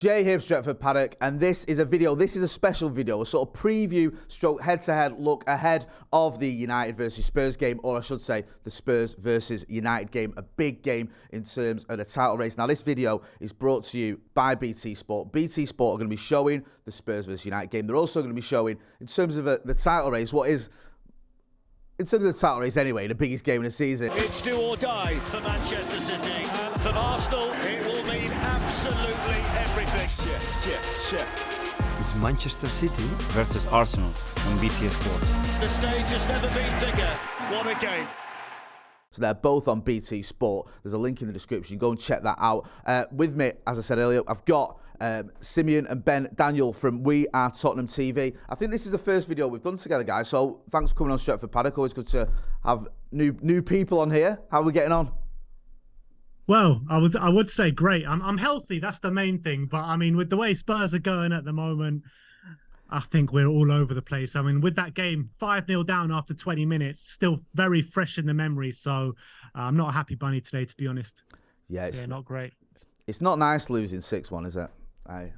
Jay here from Stretford, Paddock, and this is a special video, a sort of preview stroke head-to-head look ahead of the United versus Spurs game, or I should say the Spurs versus United game, a big game in terms of the title race. Now this video is brought to you by BT Sport. BT Sport are going to be showing the Spurs versus United game. They're also going to be showing, in terms of the title race, in terms of the title race anyway, the biggest game of the season. It's do or die for Manchester City. And for Arsenal, it will mean absolutely everything. It's Manchester City versus Arsenal on BT Sport. The stage has never been bigger. What a game. So they're both on BT Sport. There's a link in the description. Go and check that out. With me, as I said earlier, I've got Simeon and Ben Daniel from We Are Tottenham TV. I think this is the first video we've done together, guys. So thanks for coming on Stretford, Paddock. Always good to have new people on here. How are we getting on? Well, I would say great. I'm healthy. That's the main thing. But I mean, with the way Spurs are going at the moment, I think we're all over the place. I mean, with that game, 5-0 down after 20 minutes, still very fresh in the memory. So I'm not a happy bunny today, to be honest. Yeah, it's not great. It's not nice losing 6-1, is it?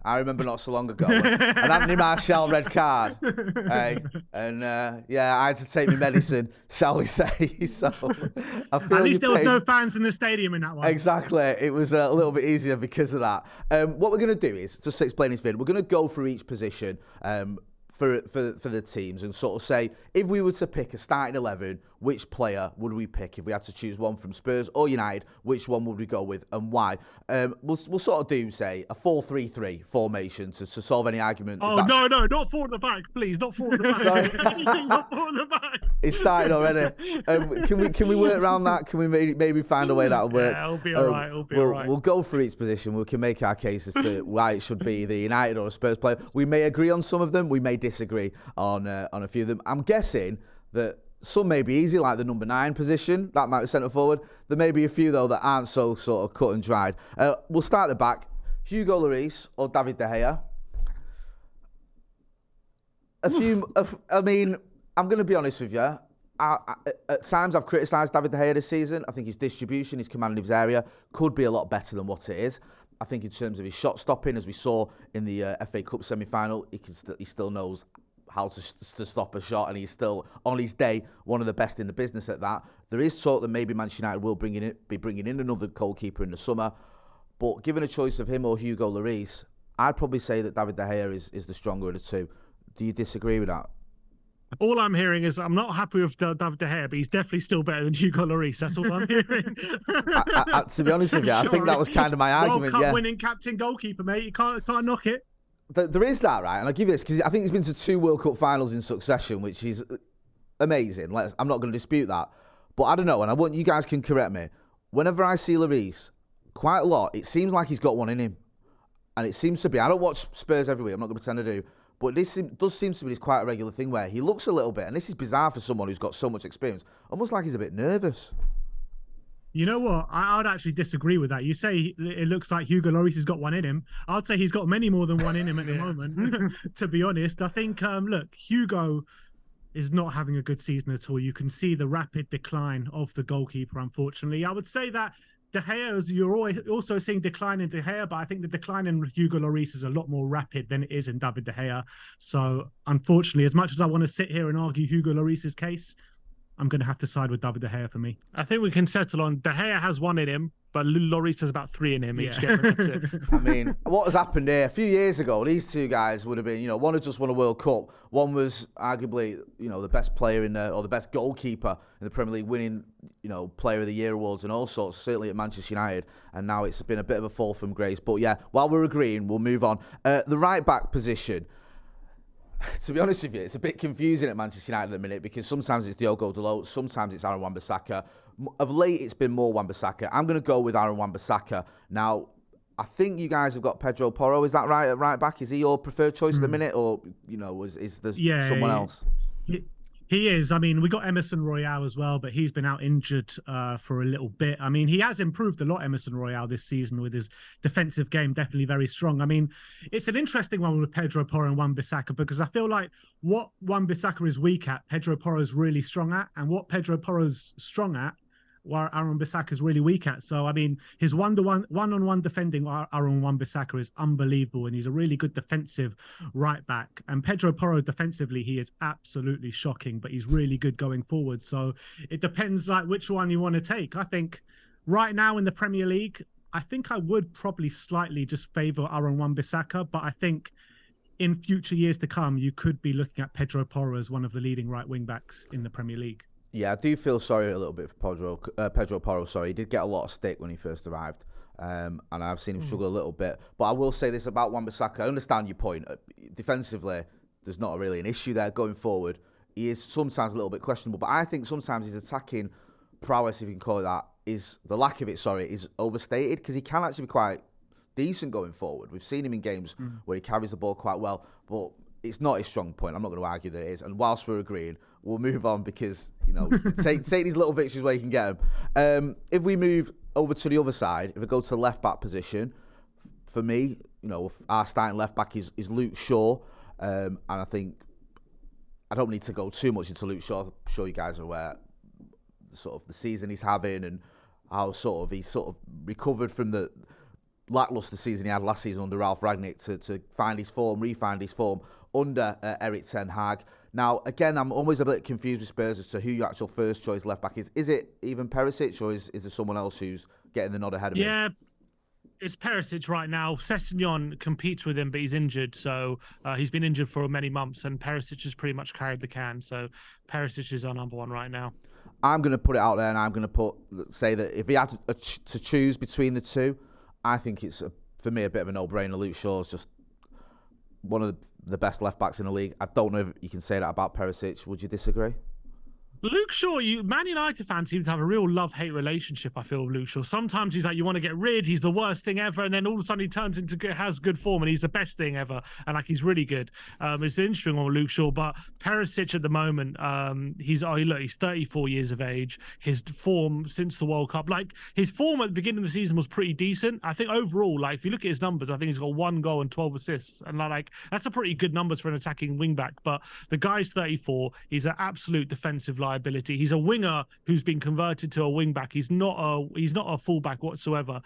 I remember not so long ago an Anthony Martial red card. Yeah, I had to take my medicine, shall we say. So I feel at least there was no fans in the stadium in that one. Exactly. It was a little bit easier because of that. What we're going to do is, just to explain this video, we're going to go through each position for the teams and sort of say, if we were to pick a starting 11, which player would we pick? If we had to choose one from Spurs or United, which one would we go with and why? We'll sort of do, say, a 4-3-3 formation to solve any argument. Oh, no, not 4 at the back, please. Not 4 at the back. Sorry. Not 4 at the back. It started already. Can we work around that? Can we maybe find a way that'll work? Yeah, it'll be all right. We'll go through each position. We can make our cases to why it should be the United or a Spurs player. We may agree on some of them. We may disagree on a few of them. I'm guessing that some may be easy, like the number 9 position. That might be centre forward. There may be a few, though, that aren't so sort of cut and dried. We'll start at the back. Hugo Lloris or David De Gea? I mean, I'm going to be honest with you. At times, I've criticised David De Gea this season. I think his distribution, his command of his area could be a lot better than what it is. I think in terms of his shot stopping, as we saw in the FA Cup semi-final, he still knows how to stop a shot, and he's still, on his day, one of the best in the business at that. There is talk that maybe Manchester United will be bringing in another goalkeeper in the summer, but given a choice of him or Hugo Lloris, I'd probably say that David De Gea is the stronger of the two. Do you disagree with that? All I'm hearing is I'm not happy with David De Gea, but he's definitely still better than Hugo Lloris. That's all I'm hearing. To be honest with you, I think that was kind of my argument. World Cup winning captain goalkeeper, mate. You can't knock it. There is that, right? And I'll give you this, because I think he's been to 2 World Cup finals in succession, which is amazing. I'm not going to dispute that. But I don't know, and I want you guys can correct me. Whenever I see Lloris, quite a lot, it seems like he's got one in him. And it seems to be. I don't watch Spurs every week. I'm not going to pretend I do. But this does seem to be quite a regular thing where he looks a little bit, and this is bizarre for someone who's got so much experience, almost like he's a bit nervous. You know what? I would actually disagree with that. You say it looks like Hugo Lloris has got one in him. I'd say he's got many more than one in him at the moment, to be honest. I think, look, Hugo is not having a good season at all. You can see the rapid decline of the goalkeeper, unfortunately. I would say that De Gea, you're also seeing decline in De Gea, but I think the decline in Hugo Lloris is a lot more rapid than it is in David De Gea. So, unfortunately, as much as I want to sit here and argue Hugo Lloris's case, I'm going to have to side with David De Gea for me. I think we can settle on De Gea has 1 in him, but Lloris has about 3 in him each game. That's it. I mean, what has happened here? A few years ago, these two guys would have been, one had just won a World Cup. One was arguably, the best player or the best goalkeeper in the Premier League, winning, Player of the Year awards and all sorts, certainly at Manchester United. And now it's been a bit of a fall from grace. But yeah, while we're agreeing, we'll move on. The right back position. To be honest with you, it's a bit confusing at Manchester United at the minute, because sometimes it's Diogo Dalot, sometimes it's Aaron Wan-Bissaka. Of late, it's been more Wan-Bissaka. I'm going to go with Aaron Wan-Bissaka. Now, I think you guys have got Pedro Porro. Is that right at right back? Is he your preferred choice at the minute, or is there someone else? He is. I mean, we got Emerson Royale as well, but he's been out injured for a little bit. I mean, he has improved a lot, Emerson Royale, this season with his defensive game, definitely very strong. I mean, it's an interesting one with Pedro Porro and Wan-Bissaka, because I feel like what Wan-Bissaka is weak at, Pedro Porro is really strong at, and what Pedro Porro's strong at, Aaron Bissaka is really weak at. So, I mean, his one-on-one defending Aaron Wan-Bissaka is unbelievable, and he's a really good defensive right back. And Pedro Porro, defensively, he is absolutely shocking, but he's really good going forward. So it depends like which one you want to take. I think right now in the Premier League, I think I would probably slightly just favour Aaron Wan-Bissaka, but I think in future years to come, you could be looking at Pedro Porro as one of the leading right wing backs in the Premier League. Yeah, I do feel sorry a little bit for Pedro Porro. Sorry, he did get a lot of stick when he first arrived, and I've seen him struggle a little bit. But I will say this about Wan-Bissaka. I understand your point. Defensively, there's not really an issue there going forward. He is sometimes a little bit questionable, but I think sometimes his attacking prowess, if you can call it that, is the lack of it. Sorry, is overstated because he can actually be quite decent going forward. We've seen him in games where he carries the ball quite well, but it's not his strong point. I'm not going to argue that it is. And whilst we're agreeing, we'll move on because, you know, take these little victories where you can get them. If we move over to the other side, if we go to the left-back position, for me, you know, our starting left-back is Luke Shaw. And I think I don't need to go too much into Luke Shaw. I'm sure you guys are aware sort of the season he's having and how he's sort of recovered from the lacklustre season he had last season under Ralph Rangnick to find his form, re-find his form under Erik ten Hag. Now, again, I'm always a bit confused with Spurs as to who your actual first choice left back is. Is it even Perisic, or is there someone else who's getting the nod ahead of him? Yeah, it's Perisic right now. Sessegnon competes with him, but he's injured, so he's been injured for many months, and Perisic has pretty much carried the can. So Perisic is our number one right now. I'm going to put it out there, and I'm going to say that if he had to choose between the two, I think it's, for me, a bit of a no-brainer. Luke Shaw's just one of the best left-backs in the league. I don't know if you can say that about Perisic. Would you disagree? Luke Shaw, Man United fans seem to have a real love-hate relationship, I feel, with Luke Shaw. Sometimes he's like, you want to get rid, he's the worst thing ever, and then all of a sudden he turns into has good form, and he's the best thing ever, and like he's really good. It's an interesting one with Luke Shaw, but Perisic at the moment, he's 34 years of age. His form since the World Cup, like his form at the beginning of the season was pretty decent. I think overall, like if you look at his numbers, I think he's got 1 goal and 12 assists, and like that's a pretty good numbers for an attacking wing-back, but the guy's 34, he's an absolute defensive liability. He's a winger who's been converted to a wing back. He's not a fullback whatsoever.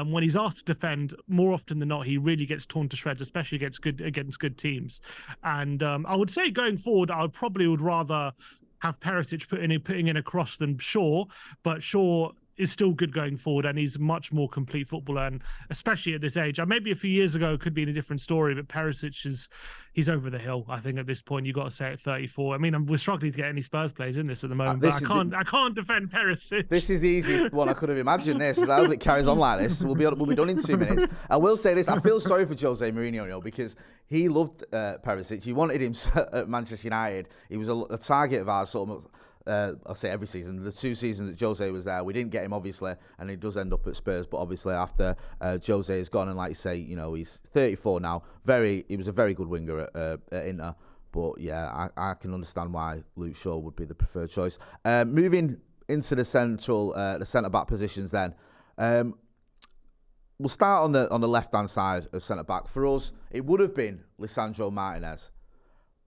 When he's asked to defend, more often than not, he really gets torn to shreds, especially against good teams. And I would say going forward, I would rather have Perisic putting in a cross than Shaw, but Shaw is still good going forward, and he's much more complete footballer, and especially at this age. Maybe a few years ago it could be in a different story, but Perisic he's over the hill. I think at this point you got to say at 34. I mean, we're struggling to get any Spurs players in this at the moment. But I can't defend Perisic. This is the easiest one I could have imagined. This, I hope it carries on like this. We'll be done in 2 minutes. I will say this: I feel sorry for Jose Mourinho because he loved Perisic. He wanted him at Manchester United. He was a target of ours, sort of. I'll say every season. The 2 seasons that Jose was there, we didn't get him, obviously, and he does end up at Spurs. But obviously, after Jose is gone, and like you say, you know, he's 34 now. He was a very good winger at Inter. But yeah, I can understand why Luke Shaw would be the preferred choice. Moving into the centre back positions, then we'll start on the left hand side of centre back. For us, it would have been Lisandro Martinez,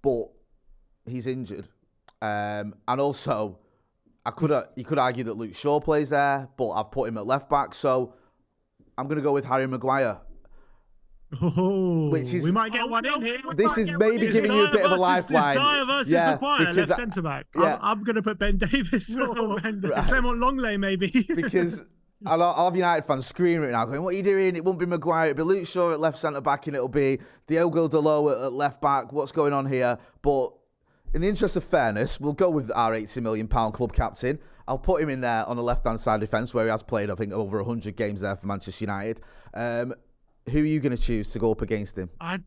but he's injured. And also, you could argue that Luke Shaw plays there, but I've put him at left back, so I'm going to go with Harry Maguire. Oh, we might get one in here. This is maybe giving you a bit of a lifeline. Left centre back. Yeah. I'm going to put Ben Davies or Clement Longley, maybe. Because a lot of United fans screaming right now, going, "What are you doing? It won't be Maguire. It'll be Luke Shaw at left centre back, and it'll be Diogo Dalot at left back. What's going on here?" But in the interest of fairness, we'll go with our £80 million club captain. I'll put him in there on the left-hand side defence where he has played, I think, over 100 games there for Manchester United. Who are you going to choose to go up against him? I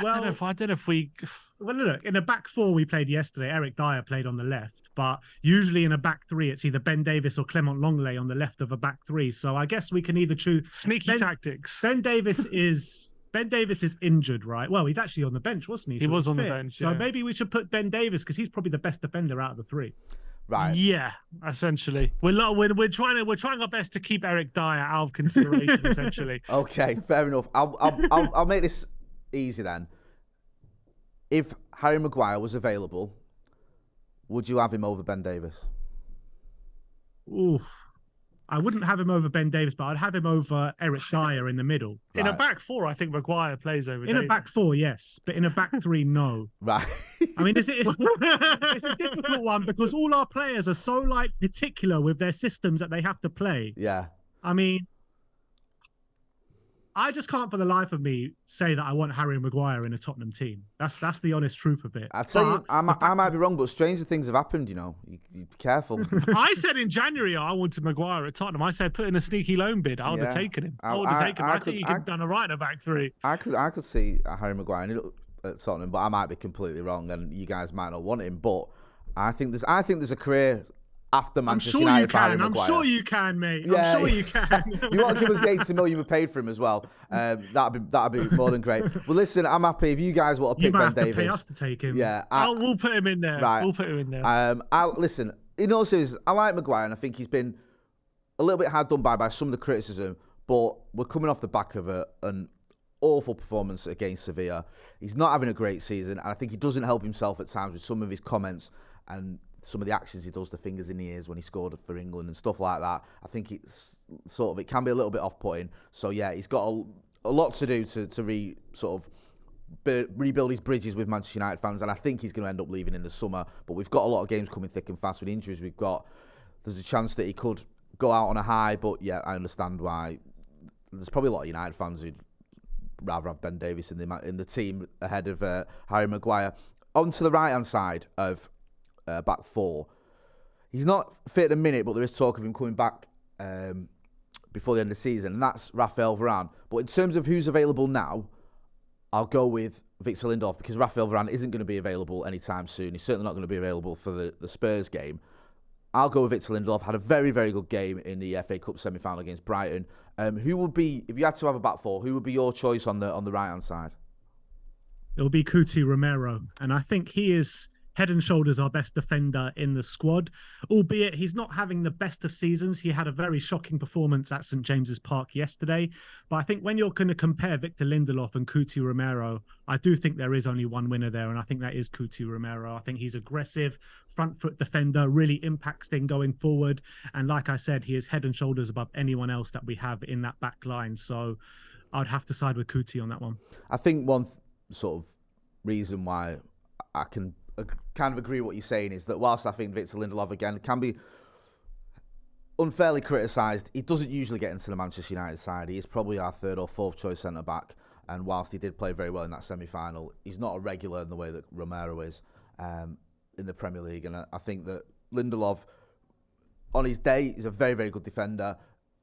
don't know if we... Well, look, in a back 4 we played yesterday, Eric Dyer played on the left, but usually in a back 3 it's either Ben Davies or Clement Longley on the left of a back 3. So I guess we can either choose... Sneaky tactics. Ben Davies is injured, right? Well, he's actually on the bench, wasn't he? He was on the bench, So maybe we should put Ben Davies because he's probably the best defender out of the 3. Right. Yeah, essentially. We're trying our best to keep Eric Dyer out of consideration, essentially. Okay, fair enough. I'll make this easy then. If Harry Maguire was available, would you have him over Ben Davies? Oof. I wouldn't have him over Ben Davies, but I'd have him over Eric Dyer in the middle. In a back four, I think Maguire plays over In Davies. a back four, yes, but in a back three, no. Right. I mean, it's a difficult one because all our players are so like particular with their systems that they have to play. Yeah. I mean, I just can't for the life of me say that I want Harry Maguire in a Tottenham team. That's the honest truth of it. I'd say I might be wrong, but stranger things have happened, you know. You be careful. I said in January I wanted Maguire at Tottenham. I said put in a sneaky loan bid. I would have taken him. I would have taken him. I think he could have done a right in a back three. I could see Harry Maguire at Tottenham, but I might be completely wrong, and you guys might not want him. But I think there's a career after Manchester United for Harry Maguire. I'm sure you can, mate. Yeah. I'm sure you can. You want to give us the 80 million we paid for him as well? That'd be more than great. Well, listen, I'm happy if you guys want to pick Ben Davies. Pay us to take him. Yeah, we'll put him in there. Right. We'll put him in there. Listen. In all seriousness, I like Maguire, and I think he's been a little bit hard done by some of the criticism. But we're coming off the back of an awful performance against Sevilla. He's not having a great season, and I think he doesn't help himself at times with some of his comments and some of the actions he does, the fingers in the ears when he scored for England and stuff like that. I think it can be a little bit off-putting. So yeah, he's got a lot to do to rebuild his bridges with Manchester United fans, and I think he's going to end up leaving in the summer. But we've got a lot of games coming thick and fast with injuries. There's a chance that he could go out on a high, but yeah, I understand why. There's probably a lot of United fans who'd rather have Ben Davies in the team ahead of Harry Maguire. On to the right-hand side of back four. He's not fit at the minute, but there is talk of him coming back before the end of the season, and that's Raphael Varane. But in terms of who's available now, I'll go with Victor Lindelof because Raphael Varane isn't going to be available anytime soon. He's certainly not going to be available for the Spurs game. I'll go with Victor Lindelof. Had a very, very good game in the FA Cup semi-final against Brighton. Who would be, if you had to have a back four, who would be your choice on the right-hand side? It'll be Coutinho Romero, and I think he is head and shoulders our best defender in the squad, albeit he's not having the best of seasons. He had a very shocking performance at St James's Park yesterday. But I think when you're going to compare Victor Lindelof and Coutinho Romero, I do think there is only one winner there, and I think that is Coutinho Romero. I think he's aggressive, front foot defender, really impacts things going forward. And like I said, he is head and shoulders above anyone else that we have in that back line. So I'd have to side with Coutinho on that one. I think one sort of reason why I can kind of agree with what you're saying is that whilst I think Victor Lindelof again can be unfairly criticised, he doesn't usually get into the Manchester United side. He is probably our third or fourth choice centre back, and whilst he did play very well in that semi-final, he's not a regular in the way that Romero is in the Premier League. And I think that Lindelof, on his day, is a very, very good defender,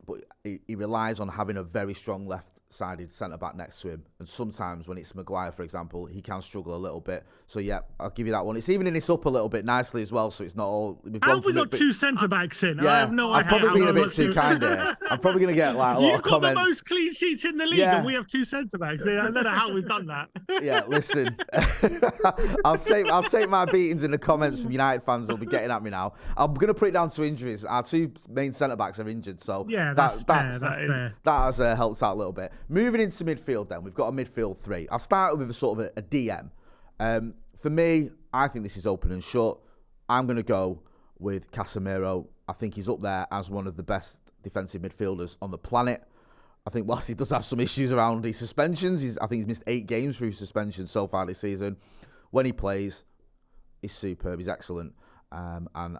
but he relies on having a very strong left-sided centre-back next to him. And sometimes when it's Maguire, for example, he can struggle a little bit. So, yeah, I'll give you that one. It's evening this up a little bit nicely as well, so it's not all... How have we got two centre-backs in? Yeah, I have no idea. I'm probably being a bit too kind here. I'm probably going to get like a lot of comments. You've got the most clean sheets in the league, and we have two centre-backs. I don't know how we've done that. Yeah, listen. I'll take my beatings in the comments from United fans who'll be getting at me now. I'm going to put it down to injuries. Our two main centre-backs are injured, so... Yeah, that's fair. That has helped out a little bit. Moving into midfield then, we've got a midfield three. I'll start with a sort of a DM. For me, I think this is open and shut. I'm going to go with Casemiro. I think he's up there as one of the best defensive midfielders on the planet. I think whilst he does have some issues around his suspensions, I think he's missed 8 games through suspension so far this season. When he plays, he's superb. He's excellent. And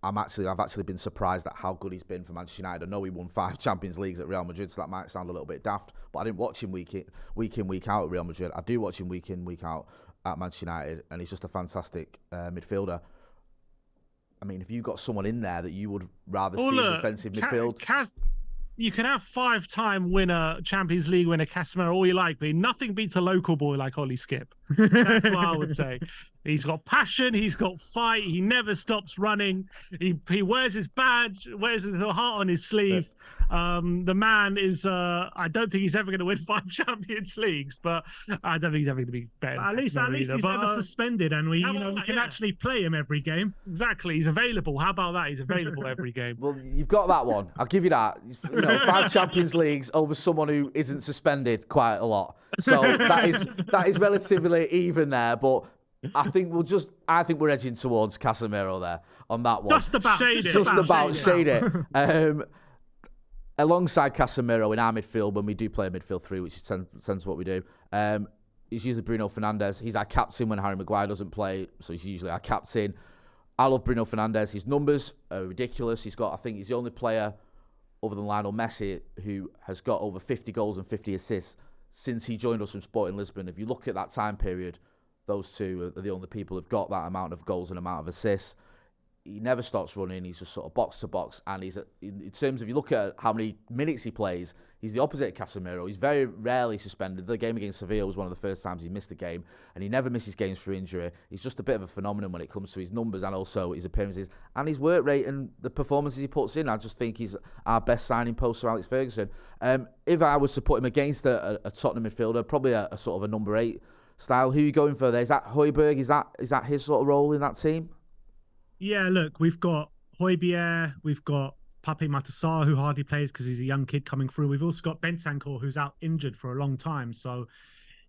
I've actually been surprised at how good he's been for Manchester United. I know he won 5 Champions Leagues at Real Madrid, so that might sound a little bit daft, but I didn't watch him week in, week out at Real Madrid. I do watch him week in, week out at Manchester United, and he's just a fantastic midfielder. I mean, if you've got someone in there that you would rather see in defensive midfield... You can have 5-time winner, Champions League winner, Casemiro, all you like, but nothing beats a local boy like Ollie Skip. That's what I would say. He's got passion, he's got fight, he never stops running. He wears his badge, wears his heart on his sleeve. The man is, I don't think he's ever going to win 5 Champions Leagues, but I don't think he's ever going to be better. At least he's never suspended, and we can actually play him every game. Exactly, he's available. How about that? He's available every game. Well, you've got that one. I'll give you that. 5 Champions Leagues over someone who isn't suspended quite a lot. So that is relatively even there, but I think we're edging towards Casemiro there on that one. Just about shade it. Alongside Casemiro in our midfield, when we do play a midfield three, which tends what we do, it's usually Bruno Fernandes. He's our captain when Harry Maguire doesn't play, so he's usually our captain. I love Bruno Fernandes. His numbers are ridiculous. I think he's the only player other than Lionel Messi who has got over 50 goals and 50 assists since he joined us from Sporting Lisbon. If you look at that time period, those two are the only people who've got that amount of goals and amount of assists. He never stops running. He's just sort of box to box. And in terms of, you look at how many minutes he plays, he's the opposite of Casemiro. He's very rarely suspended. The game against Sevilla was one of the first times he missed a game, and he never misses games through injury. He's just a bit of a phenomenon when it comes to his numbers and also his appearances and his work rate and the performances he puts in. I just think he's our best signing post for Alex Ferguson. If I was to put him against a Tottenham midfielder, probably a sort of a number 8 style, who are you going for there? Is that Højbjerg? Is that his sort of role in that team? Yeah, look, we've got Højbjerg, we've got Pape Matar, who hardly plays because he's a young kid coming through. We've also got Bentancur, who's out injured for a long time. So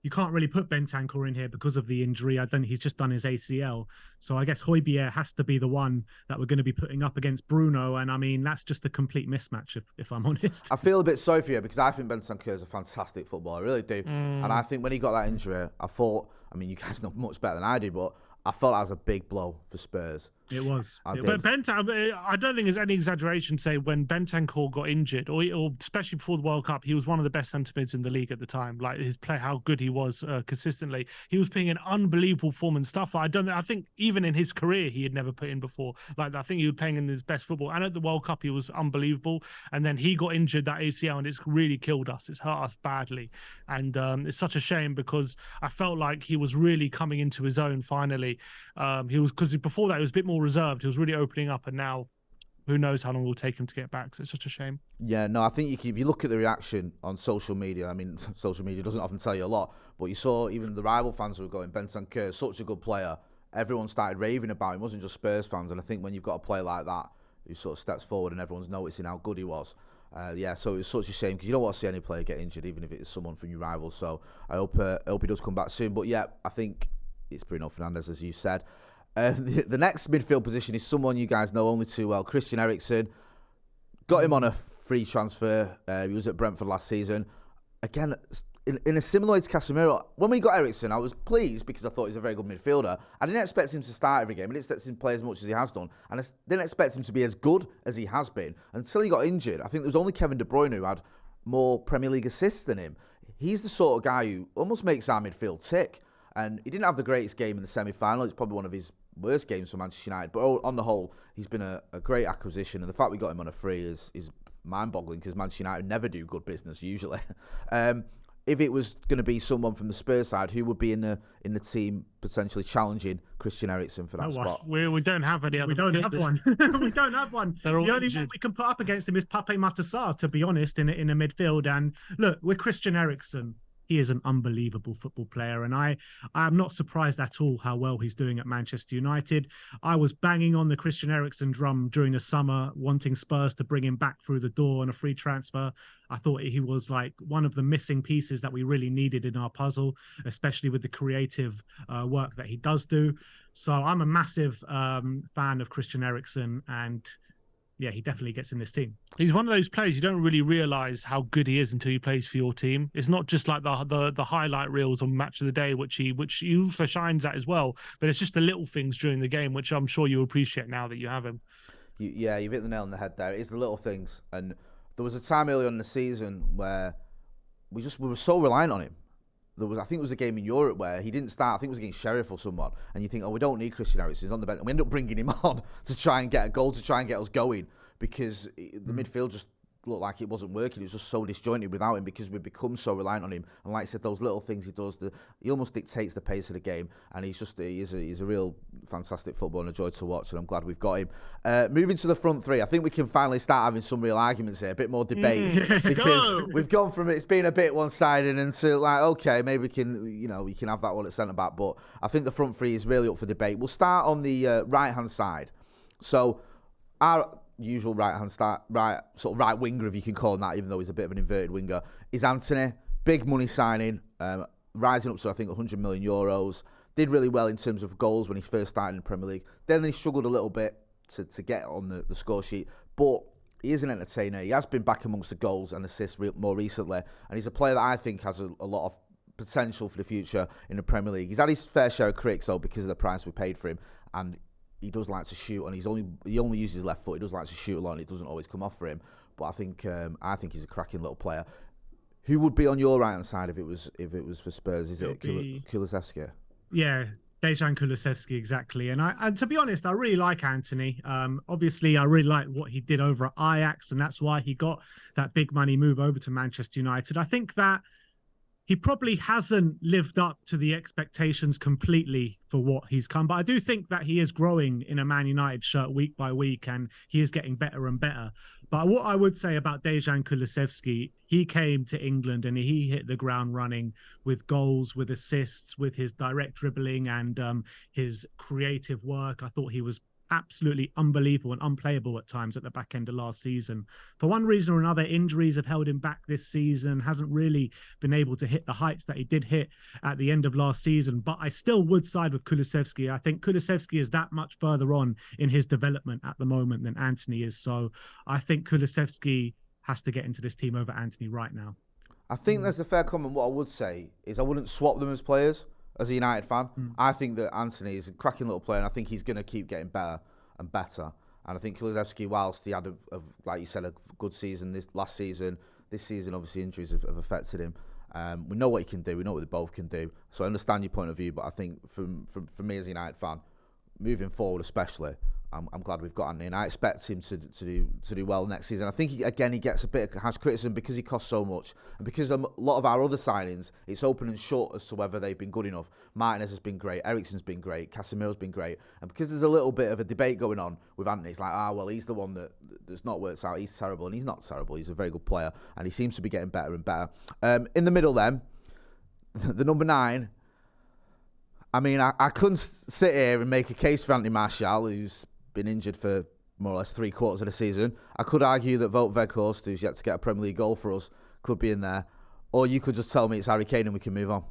you can't really put Bentancur in here because of the injury. I think he's just done his ACL. So I guess Højbjerg has to be the one that we're going to be putting up against Bruno. And I mean, that's just a complete mismatch, if I'm honest. I feel a bit sorry for you because I think Bentancur is a fantastic footballer. I really do. And I think when he got that injury, I thought, I mean, you guys know much better than I do, but I felt that was a big blow for Spurs. It was. But I don't think there's any exaggeration to say when Bentancur got injured, or especially before the World Cup, he was one of the best centre mids in the league at the time. Like his play, how good he was consistently. He was playing an unbelievable form and stuff. I think even in his career he had never put in before. Like I think he was playing in his best football. And at the World Cup he was unbelievable. And then he got injured, that ACL, and it's really killed us. It's hurt us badly. And it's such a shame because I felt like he was really coming into his own finally. Because before that he was a bit more reserved. He was really opening up, and now who knows how long it will take him to get back. So it's such a shame. Yeah, no, I think if you look at the reaction on social media, I mean, social media doesn't often tell you a lot, but you saw even the rival fans who were going, Bentancur, such a good player. Everyone started raving about him. It wasn't just Spurs fans. And I think when you've got a player like that who sort of steps forward and everyone's noticing how good he was, so it was such a shame because you don't want to see any player get injured, even if it's someone from your rivals. So I hope he does come back soon. But yeah, I think it's Bruno Fernandes, as you said. The next midfield position is someone you guys know only too well, Christian Eriksen. Got him on a free transfer. He was at Brentford last season. Again, in a similar way to Casemiro, when we got Eriksen, I was pleased because I thought he was a very good midfielder. I didn't expect him to start every game. I didn't expect him to play as much as he has done. And I didn't expect him to be as good as he has been until he got injured. I think there was only Kevin De Bruyne who had more Premier League assists than him. He's the sort of guy who almost makes our midfield tick. And he didn't have the greatest game in the semi-final. It's probably one of his worst games for Manchester United. But on the whole, he's been a great acquisition. And the fact we got him on a free is mind-boggling because Manchester United never do good business usually. If it was going to be someone from the Spurs side, who would be in the team potentially challenging Christian Eriksen for that spot? We don't have any other. We don't have one. We don't have one. The only one we can put up against him is Pape Matar, to be honest, in a midfield. And look, we're Christian Eriksen. He is an unbelievable football player, and I am not surprised at all how well he's doing at Manchester United. I was banging on the Christian Eriksen drum during the summer, wanting Spurs to bring him back through the door on a free transfer. I thought he was like one of the missing pieces that we really needed in our puzzle, especially with the creative work that he does do. So I'm a massive fan of Christian Eriksen, and yeah, he definitely gets in this team. He's one of those players you don't really realise how good he is until he plays for your team. It's not just like the highlight reels on Match of the Day, which he also shines at as well. But it's just the little things during the game, which I'm sure you appreciate now that you have him. Yeah, you've hit the nail on the head there. It's the little things. And there was a time early on in the season where we were so reliant on him. I think it was a game in Europe where he didn't start. I think it was against Sheriff or someone. And you think, we don't need Christian Eriksen. He's on the bench. And we end up bringing him on to try and get a goal, to try and get us going because the midfield just looked like it wasn't working. It was just so disjointed without him because we've become so reliant on him. And like I said, those little things he does, he almost dictates the pace of the game. And he's a real fantastic footballer and a joy to watch. And I'm glad we've got him. Moving to the front three, I think we can finally start having some real arguments here, a bit more debate because we've gone from it's been a bit one-sided into like, okay, maybe we can have that one at centre back. But I think the front three is really up for debate. We'll start on the right-hand side. So our usual right winger, if you can call him that, even though he's a bit of an inverted winger, is Antony. Big money signing, rising up to I think 100 million euros. did really well in terms of goals when he first started in the Premier League. Then he struggled a little bit to get on the score sheet. But he is an entertainer. He has been back amongst the goals and assists more recently. And he's a player that I think has a lot of potential for the future in the Premier League. He's had his fair share of critics, though, because of the price we paid for him. And he does like to shoot, and he only uses his left foot. He does like to shoot a lot, and it doesn't always come off for him. But I think he's a cracking little player. Who would be on your right hand side if it was for Spurs? Is it Kulusevski? Yeah, Dejan Kulusevski, exactly. And to be honest, I really like Anthony. Obviously, I really like what he did over at Ajax, and that's why he got that big money move over to Manchester United. I think that he probably hasn't lived up to the expectations completely for what he's come. But I do think that he is growing in a Man United shirt week by week, and he is getting better and better. But what I would say about Dejan Kulusevski, he came to England and he hit the ground running with goals, with assists, with his direct dribbling and his creative work. I thought he was absolutely unbelievable and unplayable at times at the back end of last season. For one reason or another, injuries have held him back this season, hasn't really been able to hit the heights that he did hit at the end of last season. But I still would side with Kulusevski. I think Kulusevski is that much further on in his development at the moment than Anthony is. So I think Kulusevski has to get into this team over Anthony right now. I think there's a fair comment. What I would say is I wouldn't swap them as players. As a United fan, I think that Anthony is a cracking little player, and I think he's going to keep getting better and better. And I think Kulusevski, whilst he had, like you said, a good season this season, obviously injuries have affected him. We know what he can do. We know what they both can do. So I understand your point of view, but I think for me as a United fan, moving forward especially, I'm glad we've got Anthony, and I expect him to do well next season. I think he gets a bit of harsh criticism because he costs so much, and because a lot of our other signings, it's open and shut as to whether they've been good enough. Martinez has been great, Eriksen's been great, Casemiro's been great, and because there's a little bit of a debate going on with Anthony, it's like, well, he's the one that's not worked out. He's terrible, and he's not terrible. He's a very good player, and he seems to be getting better and better. In the middle, then, the number 9. I mean, I couldn't sit here and make a case for Anthony Martial, who's been injured for more or less 3/4 of the season. I could argue that Wout Weghorst, who's yet to get a Premier League goal for us, could be in there. Or you could just tell me it's Harry Kane and we can move on.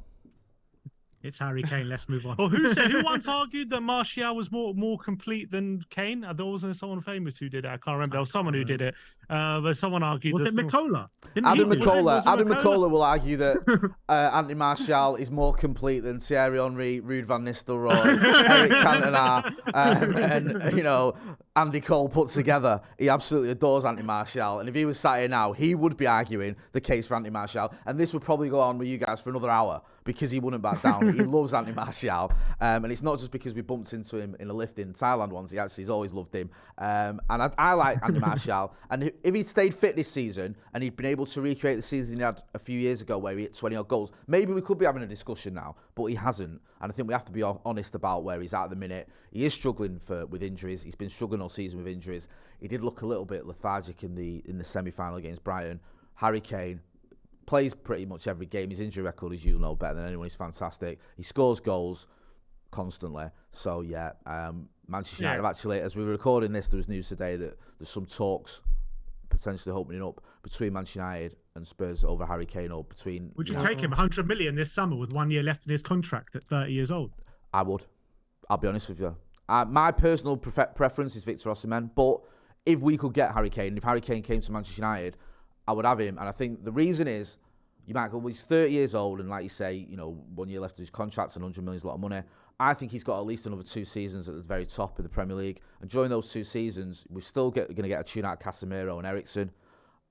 It's Harry Kane. Let's move on. Well, who once argued that Martial was more complete than Kane? There wasn't someone famous who did it. I can't remember. There was someone who did it. But someone argued. Was it Mikola? Adam Mikola will argue that Anthony Martial is more complete than Thierry Henry, Ruud van Nistelrooy, Eric Cantona, and Andy Cole put together. He absolutely adores Anthony Martial, and if he was sat here now, he would be arguing the case for Anthony Martial, and this would probably go on with you guys for another hour because he wouldn't back down. He loves Anthony Martial, and it's not just because we bumped into him in a lift in Thailand once. He's always loved him, and I like Anthony Martial. And if he'd stayed fit this season and he'd been able to recreate the season he had a few years ago where he hit 20-odd goals, maybe we could be having a discussion now, but he hasn't. And I think we have to be honest about where he's at the minute. He is struggling with injuries. He's been struggling all season with injuries. He did look a little bit lethargic in the semi-final against Brighton. Harry Kane plays pretty much every game. His injury record, as you know better than anyone, is fantastic. He scores goals constantly. So, yeah, Manchester United have actually, as we were recording this, there was news today that there's some talks potentially opening up between Manchester United and Spurs over Harry Kane, or between... Would you take him 100 million this summer with 1 year left in his contract at 30 years old? I would. I'll be honest with you. My personal preference is Victor Osimhen, but if we could get Harry Kane, if Harry Kane came to Manchester United, I would have him. And I think the reason is, you might go, well, he's 30 years old, and like you say, 1 year left of his contract and 100 million is a lot of money. I think he's got at least another 2 seasons at the very top of the Premier League. And during those 2 seasons, we're still going to get a tune out of Casemiro and Eriksen.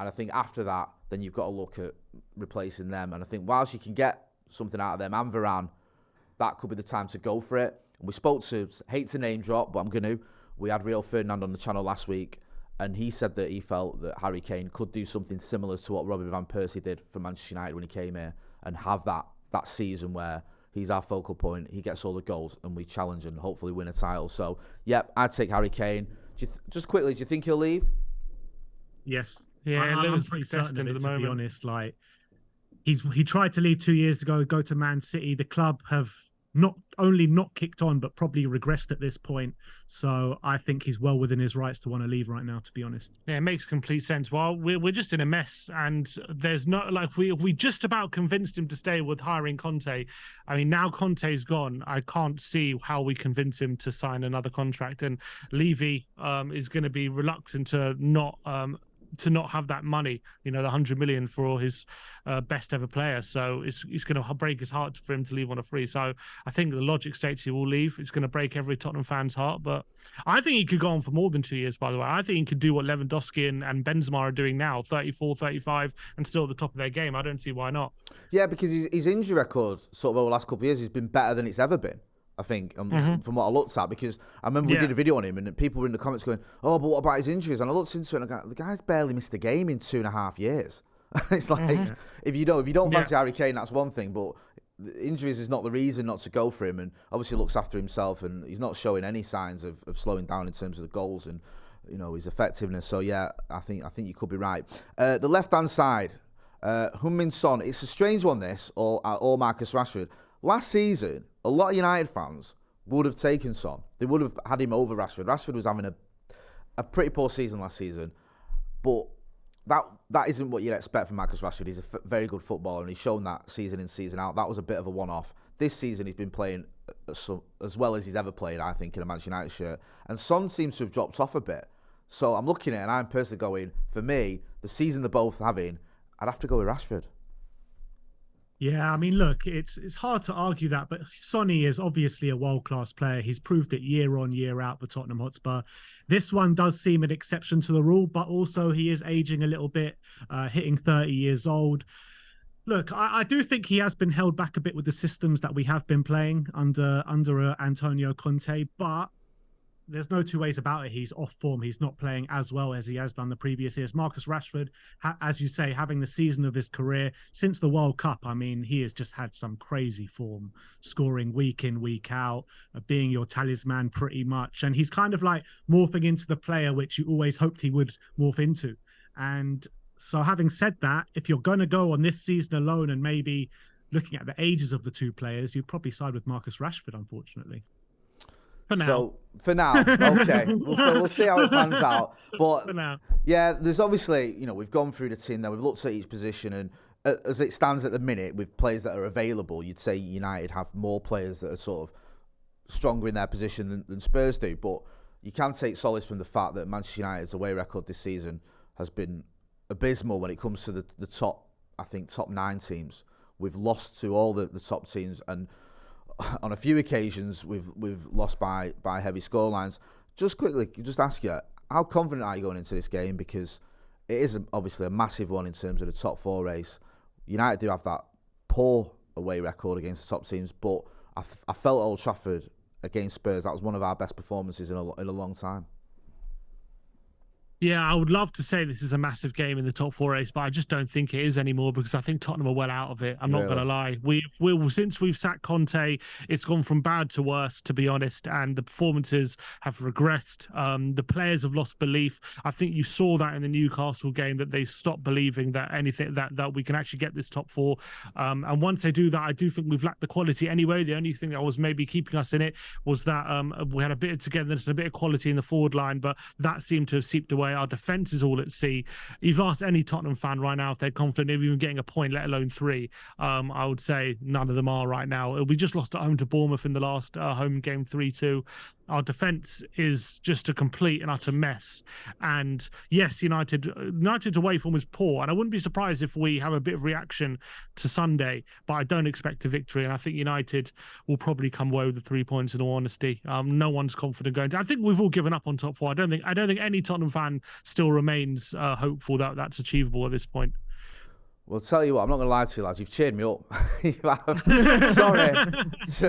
And I think after that, then you've got to look at replacing them. And I think whilst you can get something out of them and Varane, that could be the time to go for it. And we spoke to, hate to name drop, but I'm going to. We had Rio Ferdinand on the channel last week, and he said that he felt that Harry Kane could do something similar to what Robin van Persie did for Manchester United when he came here, and have that season where he's our focal point, he gets all the goals, and we challenge and hopefully win a title. So, yep, I'd take Harry Kane. Just quickly, do you think he'll leave? Yes. Yeah, I'm pretty certain of it, to be honest. Like, he tried to leave 2 years ago, go to Man City. The club have not only not kicked on, but probably regressed at this point. So I think he's well within his rights to want to leave right now, to be honest. Yeah, it makes complete sense. Well, we're just in a mess, and there's no, like, we just about convinced him to stay with hiring Conte. I mean, now Conte's gone, I can't see how we convince him to sign another contract, and Levy is going to be reluctant to not have that money, the 100 million for his best ever player. So it's going to break his heart for him to leave on a free. So I think the logic states he will leave. It's going to break every Tottenham fan's heart. But I think he could go on for more than 2 years, by the way. I think he could do what Lewandowski and Benzema are doing now, 34, 35, and still at the top of their game. I don't see why not. Yeah, because his injury record sort of over the last couple of years has been better than it's ever been. I think, from what I looked at, because I remember we did a video on him and people were in the comments going, oh, but what about his injuries? And I looked into it and I go, the guy's barely missed a game in 2.5 years. It's like, if you don't fancy Harry Kane, that's one thing, but injuries is not the reason not to go for him. And obviously looks after himself, and he's not showing any signs of slowing down in terms of the goals and, his effectiveness. So yeah, I think you could be right. The left-hand side, Heung-min Son, it's a strange one, this, or Marcus Rashford. Last season, a lot of United fans would have taken Son. They would have had him over Rashford. Rashford was having a pretty poor season last season, but that isn't what you'd expect from Marcus Rashford. He's a very good footballer, and he's shown that season in, season out. That was a bit of a one-off. This season, he's been playing as well as he's ever played, I think, in a Manchester United shirt. And Son seems to have dropped off a bit. So I'm looking at it, and I'm personally going, for me, the season they're both having, I'd have to go with Rashford. Yeah, I mean, look, it's hard to argue that, but Sonny is obviously a world-class player. He's proved it year on, year out for Tottenham Hotspur. This one does seem an exception to the rule, but also he is aging a little bit, hitting 30 years old. Look, I do think he has been held back a bit with the systems that we have been playing under Antonio Conte, but there's no two ways about it. He's off form. He's not playing as well as he has done the previous years. Marcus Rashford, as you say, having the season of his career since the World Cup. I mean, he has just had some crazy form, scoring week in, week out, being your talisman pretty much. And he's kind of like morphing into the player which you always hoped he would morph into. And so having said that, if you're going to go on this season alone and maybe looking at the ages of the two players, you'd probably side with Marcus Rashford, unfortunately. For now, okay. We'll see how it pans out. But For now. Yeah, there's obviously, we've gone through the team there. We've looked at each position, and as it stands at the minute, with players that are available, you'd say United have more players that are sort of stronger in their position than Spurs do. But you can take solace from the fact that Manchester United's away record this season has been abysmal when it comes to the top 9 teams. We've lost to all the top teams, and on a few occasions we've lost by heavy scorelines. Just quickly, just ask you, how confident are you going into this game? Because it is obviously a massive one in terms of the top 4 race. United do have that poor away record against the top teams, but I felt Old Trafford against Spurs, that was one of our best performances in a long time. Yeah, I would love to say this is a massive game in the top 4 race, but I just don't think it is anymore, because I think Tottenham are well out of it. I'm not going to lie. Since we've sacked Conte, it's gone from bad to worse, to be honest, and the performances have regressed. The players have lost belief. I think you saw that in the Newcastle game, that they stopped believing that anything that we can actually get this top 4. And once they do that, I do think we've lacked the quality anyway. The only thing that was maybe keeping us in it was that we had a bit of togetherness and a bit of quality in the forward line, but that seemed to have seeped away. Our defence is all at sea. You've asked any Tottenham fan right now if they're confident of even getting a point, let alone 3. I would say none of them are right now. We just lost at home to Bournemouth in the last home game, 3-2. Our defence is just a complete and utter mess. And yes, United's away form is poor, and I wouldn't be surprised if we have a bit of reaction to Sunday, but I don't expect a victory, and I think United will probably come away with the 3 points, in all honesty. No one's confident going to. I think we've all given up on top 4. I don't think any Tottenham fan still remains hopeful that that's achievable at this point. Well, tell you what, I'm not going to lie to you, lads. You've cheered me up. Sorry.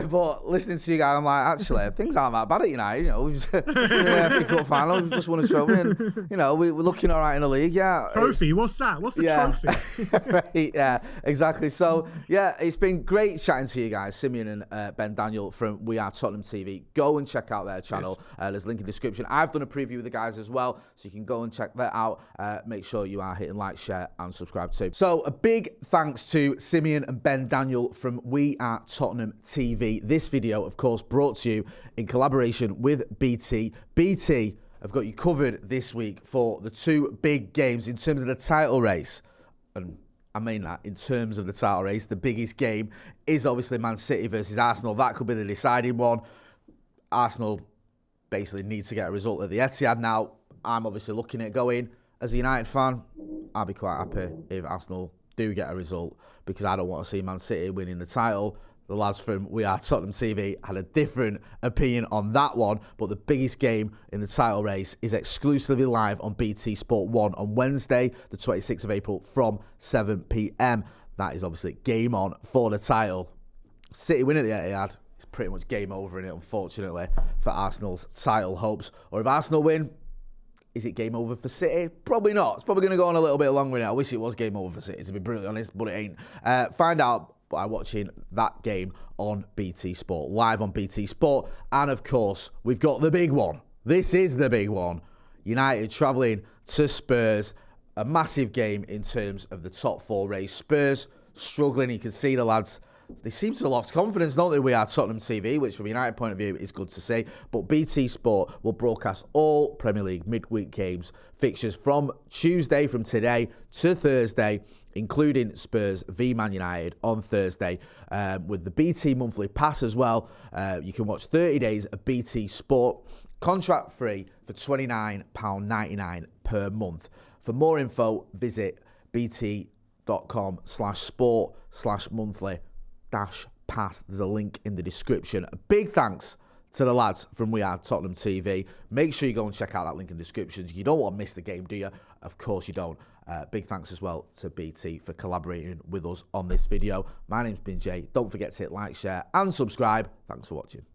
But listening to you guys, I'm like, actually, things aren't that bad at United. We've just final. We've just won a trophy. And, we're looking all right in the league. Yeah. Trophy? What's that? What's a trophy? Right, yeah, exactly. So, yeah, it's been great chatting to you guys, Simeon and Ben Daniel from We Are Tottenham TV. Go and check out their channel. Yes. There's a link in the description. I've done a preview with the guys as well, so you can go and check that out. Make sure you are hitting like, share, and subscribe too. So, a big thanks to Simeon and Ben Daniel from We Are Tottenham TV. This video, of course, brought to you in collaboration with BT. BT have got you covered this week for the two big games in terms of the title race. And I mean that, in terms of the title race, the biggest game is obviously Man City versus Arsenal. That could be the deciding one. Arsenal basically need to get a result at the Etihad now. I'm obviously looking at going, as a United fan, I'll be quite happy if Arsenal do get a result, because I don't want to see Man City winning the title. The lads from We Are Tottenham TV had a different opinion on that one, but the biggest game in the title race is exclusively live on BT Sport 1 on Wednesday, the 26th of April from 7 p.m. That is obviously game on for the title. City win at the Etihad, it's pretty much game over in it, unfortunately, for Arsenal's title hopes. Or if Arsenal win, is it game over for City? Probably not. It's probably going to go on a little bit longer now. I wish it was game over for City, to be brutally honest, but it ain't. Find out by watching that game on BT Sport, live on BT Sport. And of course, we've got the big one. This is the big one. United travelling to Spurs. A massive game in terms of the top four race. Spurs struggling. You can see the lads, they seem to have lost confidence, don't they? We Are Tottenham TV, which from a United point of view is good to see. But BT Sport will broadcast all Premier League midweek games, fixtures from Tuesday, from today to Thursday, including Spurs v Man United on Thursday, with the BT monthly pass as well. You can watch 30 days of BT Sport, contract free, for £29.99 per month. For more info, visit bt.com/sport/monthly-pass. There's a link in the description. A big thanks to the lads from We Are Tottenham TV. Make sure you go and check out that link in the description. You don't want to miss the game, do you? Of course you don't. Big thanks as well to BT for collaborating with us on this video. My name's been Jay. Don't forget to hit like, share and subscribe. Thanks for watching.